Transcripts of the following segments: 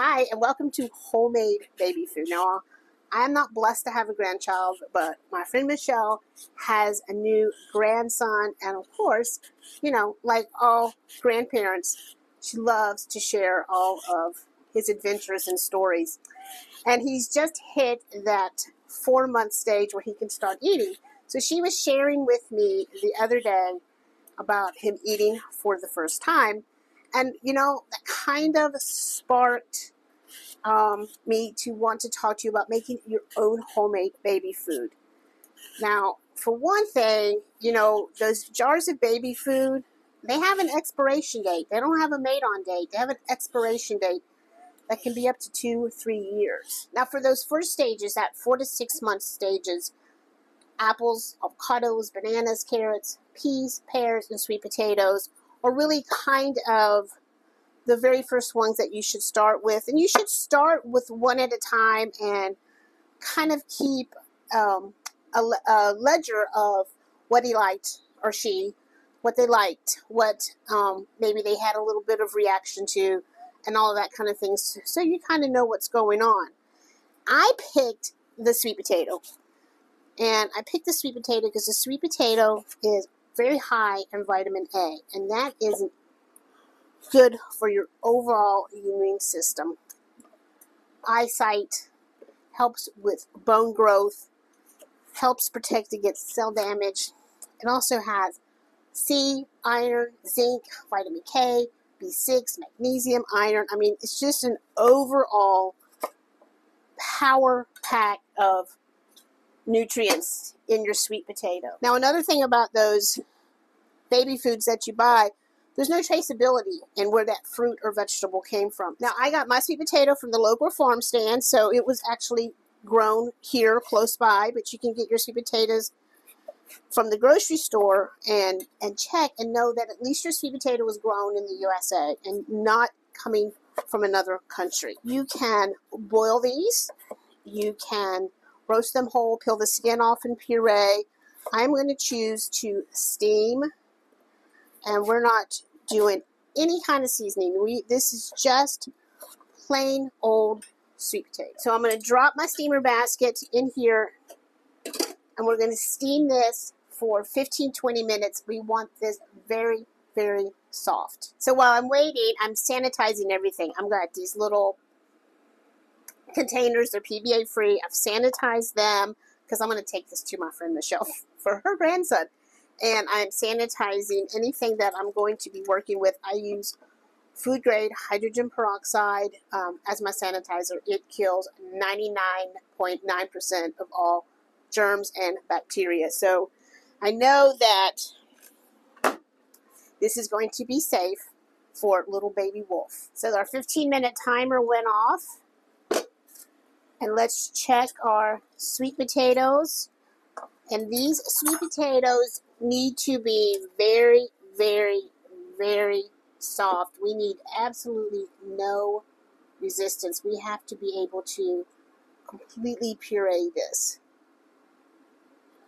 Hi, and welcome to Homemade Baby Food. Now, I am not blessed to have a grandchild, but my friend Michelle has a new grandson, and of course, like all grandparents, she loves to share all of his adventures and stories. And he's just hit that 4-month stage where he can start eating. So she was sharing with me the other day about him eating for the first time. And, that kind of sparked me to want to talk to you about making your own homemade baby food. Now, for one thing, those jars of baby food, they have an expiration date. They don't have a made-on date. They have an expiration date that can be up to 2 or 3 years. Now, for those first stages, that 4 to 6 month stages, apples, avocados, bananas, carrots, peas, pears, and sweet potatoes are really kind of the very first ones that you should start with. And you should start with one at a time and kind of keep a ledger of what he liked or she, what they liked, what maybe they had a little bit of reaction to, and all of that kind of things. So you kind of know what's going on. I picked the sweet potato. And I picked the sweet potato because the sweet potato is very high in vitamin A. And that is good for your overall immune system. Eyesight, helps with bone growth, helps protect against cell damage. It also has C, iron, zinc, vitamin K, B6, magnesium, iron. I mean, it's just an overall power pack of nutrients in your sweet potato. Now, another thing about those baby foods that you buy, there's no traceability in where that fruit or vegetable came from. Now, I got my sweet potato from the local farm stand, so it was actually grown here close by, but you can get your sweet potatoes from the grocery store and check and know that at least your sweet potato was grown in the USA and not coming from another country. You can boil these. You can roast them whole, peel the skin off and puree. I'm going to choose to steam, and we're not doing any kind of seasoning. This is just plain old sweet potato. So I'm going to drop my steamer basket in here, and we're going to steam this for 15-20 minutes. We want this very, very soft. So while I'm waiting, I'm sanitizing everything. I've got these little containers. They're PBA free. I've sanitized them because I'm going to take this to my friend Michelle for her grandson. And I'm sanitizing anything that I'm going to be working with. I use food grade hydrogen peroxide as my sanitizer. It kills 99.9% of all germs and bacteria. So I know that this is going to be safe for little baby Wolf. So our 15-minute timer went off. And let's check our sweet potatoes. And these sweet potatoes need to be very, very, very soft. We need absolutely no resistance. We have to be able to completely puree this.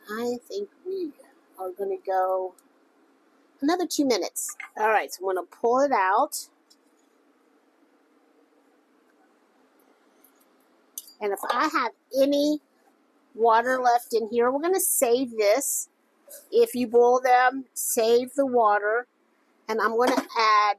I think we are going to go another 2 minutes. All right, so I'm going to pull it out. And if I have any water left in here, we're going to save this. If you boil them, save the water. And I'm going to add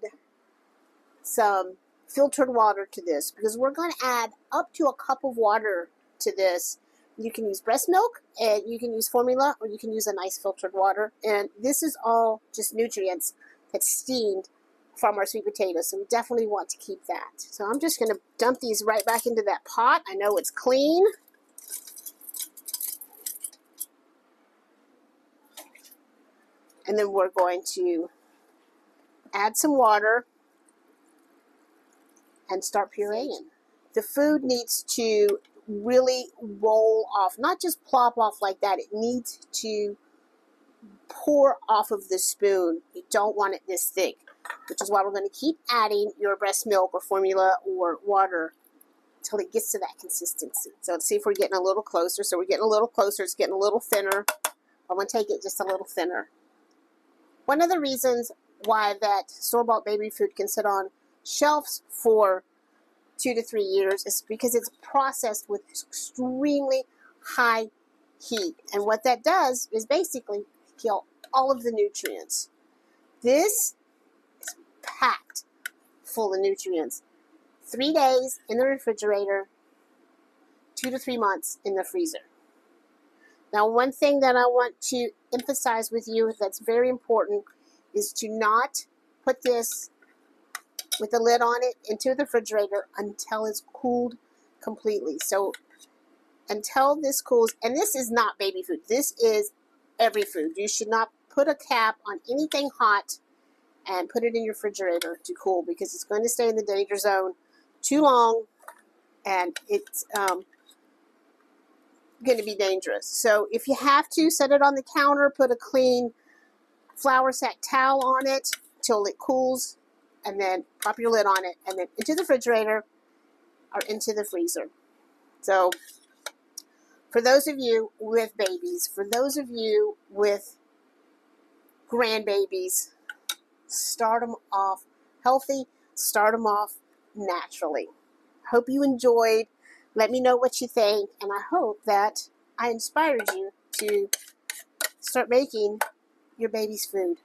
some filtered water to this because we're going to add up to a cup of water to this. You can use breast milk, and you can use formula, or you can use a nice filtered water. And this is all just nutrients that's steamed from our sweet potatoes, so we definitely want to keep that. So I'm just going to dump these right back into that pot. I know it's clean. And then we're going to add some water and start pureeing. The food needs to really roll off, not just plop off like that. It needs to pour off of the spoon. You don't want it this thick, which is why we're going to keep adding your breast milk or formula or water until it gets to that consistency. So let's see if we're getting a little closer. So we're getting a little closer. It's getting a little thinner. I'm going to take it just a little thinner. One of the reasons why that store-bought baby food can sit on shelves for 2 to 3 years is because it's processed with extremely high heat. And what that does is basically kill all of the nutrients. This is packed full of nutrients. 3 days in the refrigerator, 2 to 3 months in the freezer. Now, one thing that I want to emphasize with you that's very important is to not put this with the lid on it into the refrigerator until it's cooled completely. So until this cools, and this is not baby food, this is every food. You should not put a cap on anything hot and put it in your refrigerator to cool, because it's going to stay in the danger zone too long, and it's going to be dangerous. So if you have to, set it on the counter, put a clean flour sack towel on it till it cools, and then pop your lid on it, and then into the refrigerator or into the freezer. So for those of you with babies, for those of you with grandbabies, start them off healthy, start them off naturally. Hope you enjoyed. Let me know what you think, and I hope that I inspired you to start making your baby's food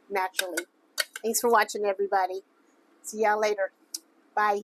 naturally. Thanks for watching, everybody. See y'all later. Bye.